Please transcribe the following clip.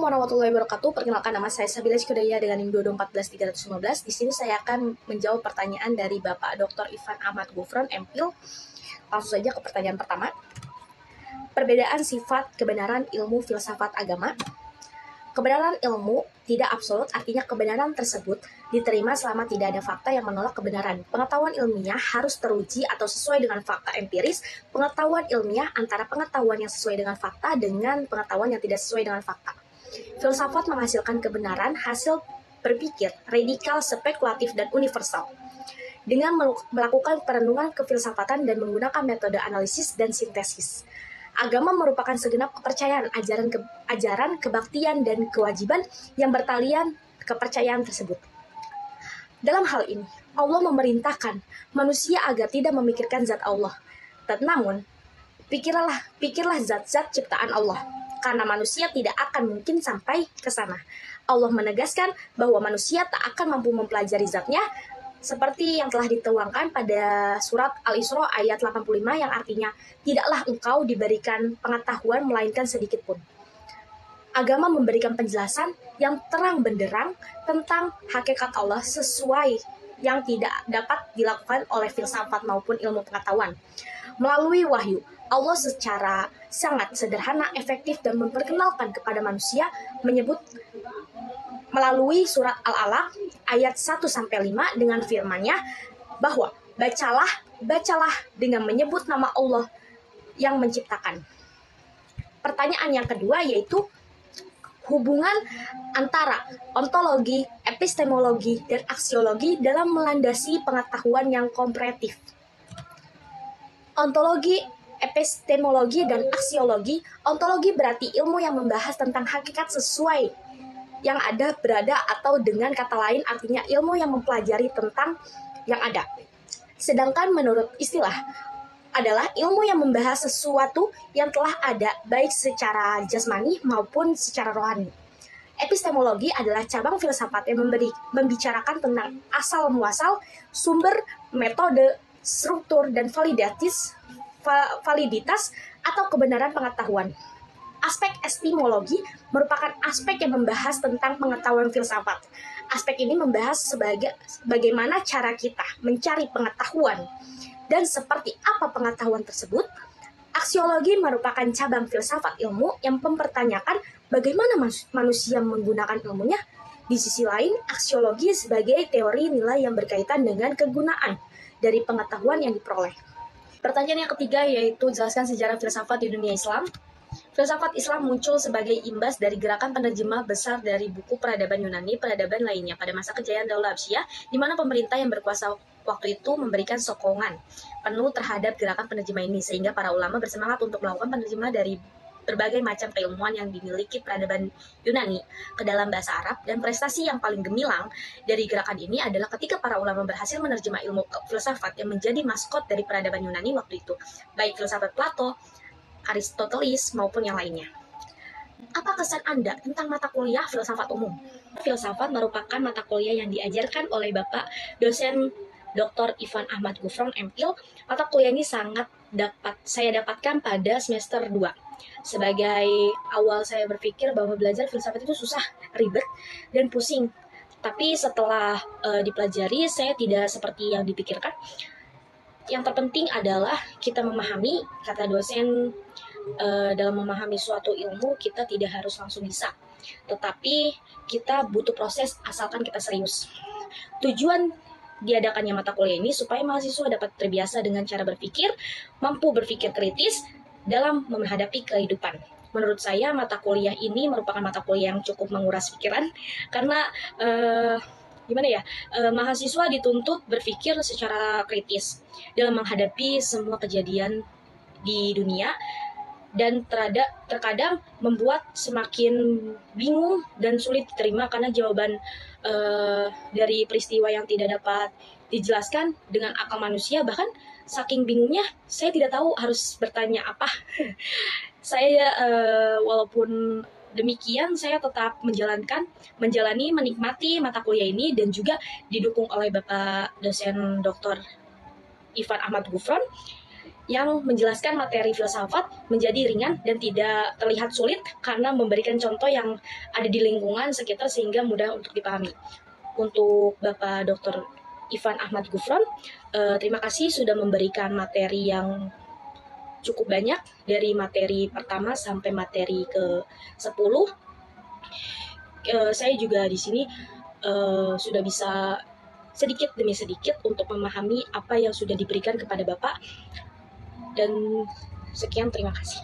Assalamualaikum warahmatullahi wabarakatuh. Perkenalkan, nama saya Sabila Cikudaya dengan NIM 2214315. Di sini saya akan menjawab pertanyaan dari Bapak Dr. Ivan Ahmad Gufron, MPhil. Langsung saja ke pertanyaan pertama. Perbedaan sifat kebenaran ilmu filsafat agama. Kebenaran ilmu tidak absolut, artinya kebenaran tersebut diterima selama tidak ada fakta yang menolak kebenaran. Pengetahuan ilmiah harus teruji atau sesuai dengan fakta empiris. Pengetahuan ilmiah antara pengetahuan yang sesuai dengan fakta dengan pengetahuan yang tidak sesuai dengan fakta. Filsafat menghasilkan kebenaran hasil berpikir, radikal, spekulatif, dan universal. Dengan melakukan perenungan kefilsafatan dan menggunakan metode analisis dan sintesis. Agama merupakan segenap kepercayaan, ajaran, kebaktian, dan kewajiban yang bertalian kepercayaan tersebut. Dalam hal ini, Allah memerintahkan manusia agar tidak memikirkan zat Allah. Namun, pikirlah zat-zat ciptaan Allah, karena manusia tidak akan mungkin sampai ke sana. Allah menegaskan bahwa manusia tak akan mampu mempelajari zatnya, seperti yang telah dituangkan pada surat Al-Isra ayat 85 yang artinya, tidaklah engkau diberikan pengetahuan melainkan sedikit pun. Agama memberikan penjelasan yang terang benderang tentang hakikat Allah sesuai yang tidak dapat dilakukan oleh filsafat maupun ilmu pengetahuan. Melalui wahyu, Allah secara sangat sederhana, efektif, dan memperkenalkan kepada manusia menyebut melalui surat Al-Alaq ayat 1-5 dengan firman-Nya bahwa bacalah dengan menyebut nama Allah yang menciptakan. Pertanyaan yang kedua yaitu hubungan antara ontologi, epistemologi, dan aksiologi dalam melandasi pengetahuan yang komparatif. Ontologi, epistemologi, dan aksiologi. Ontologi berarti ilmu yang membahas tentang hakikat sesuai yang ada, berada, atau dengan kata lain artinya ilmu yang mempelajari tentang yang ada. Sedangkan menurut istilah adalah ilmu yang membahas sesuatu yang telah ada baik secara jasmani maupun secara rohani. Epistemologi adalah cabang filsafat yang membicarakan tentang asal muasal, sumber, metode, struktur, dan validitas atau kebenaran pengetahuan. Aspek epistemologi merupakan aspek yang membahas tentang pengetahuan filsafat. Aspek ini membahas bagaimana cara kita mencari pengetahuan dan seperti apa pengetahuan tersebut. Aksiologi merupakan cabang filsafat ilmu yang mempertanyakan bagaimana manusia menggunakan ilmunya. Di sisi lain, aksiologi sebagai teori nilai yang berkaitan dengan kegunaan dari pengetahuan yang diperoleh. Pertanyaan yang ketiga yaitu jelaskan sejarah filsafat di dunia Islam. Filsafat Islam muncul sebagai imbas dari gerakan penerjemah besar dari buku peradaban Yunani, peradaban lainnya pada masa kejayaan Daulah Abbasiyah, di mana pemerintah yang berkuasa waktu itu memberikan sokongan penuh terhadap gerakan penerjemah ini, sehingga para ulama bersemangat untuk melakukan penerjemah dari berbagai macam keilmuan yang dimiliki peradaban Yunani ke dalam bahasa Arab. Dan prestasi yang paling gemilang dari gerakan ini adalah ketika para ulama berhasil menerjemah ilmu filsafat yang menjadi maskot dari peradaban Yunani waktu itu, baik filsafat Plato, Aristoteles, maupun yang lainnya. Apa kesan Anda tentang mata kuliah filsafat umum? Filsafat merupakan mata kuliah yang diajarkan oleh Bapak dosen Dr. Ivan Ahmad Gufron, MPhil. Mata kuliah ini saya dapatkan pada semester 2. Sebagai awal saya berpikir bahwa belajar filsafat itu susah, ribet, dan pusing. Tapi setelah dipelajari, saya tidak seperti yang dipikirkan. Yang terpenting adalah kita memahami, kata dosen, dalam memahami suatu ilmu kita tidak harus langsung bisa, tetapi kita butuh proses asalkan kita serius. Tujuan diadakannya mata kuliah ini supaya mahasiswa dapat terbiasa dengan cara berpikir, mampu berpikir kritis dalam menghadapi kehidupan. Menurut saya mata kuliah ini merupakan mata kuliah yang cukup menguras pikiran karena mahasiswa dituntut berpikir secara kritis dalam menghadapi semua kejadian di dunia, dan terkadang membuat semakin bingung dan sulit diterima karena jawaban dari peristiwa yang tidak dapat dijelaskan dengan akal manusia. Bahkan saking bingungnya saya tidak tahu harus bertanya apa. Saya walaupun demikian saya tetap menikmati mata kuliah ini dan juga didukung oleh Bapak dosen Dr. Ivan Ahmad Gufron yang menjelaskan materi filsafat menjadi ringan dan tidak terlihat sulit karena memberikan contoh yang ada di lingkungan sekitar sehingga mudah untuk dipahami. Untuk Bapak Dr. Ivan Ahmad Gufron, terima kasih sudah memberikan materi yang cukup banyak dari materi pertama sampai materi ke-10. Saya juga di sini sudah bisa sedikit demi sedikit untuk memahami apa yang sudah diberikan kepada Bapak. Dan sekian, terima kasih.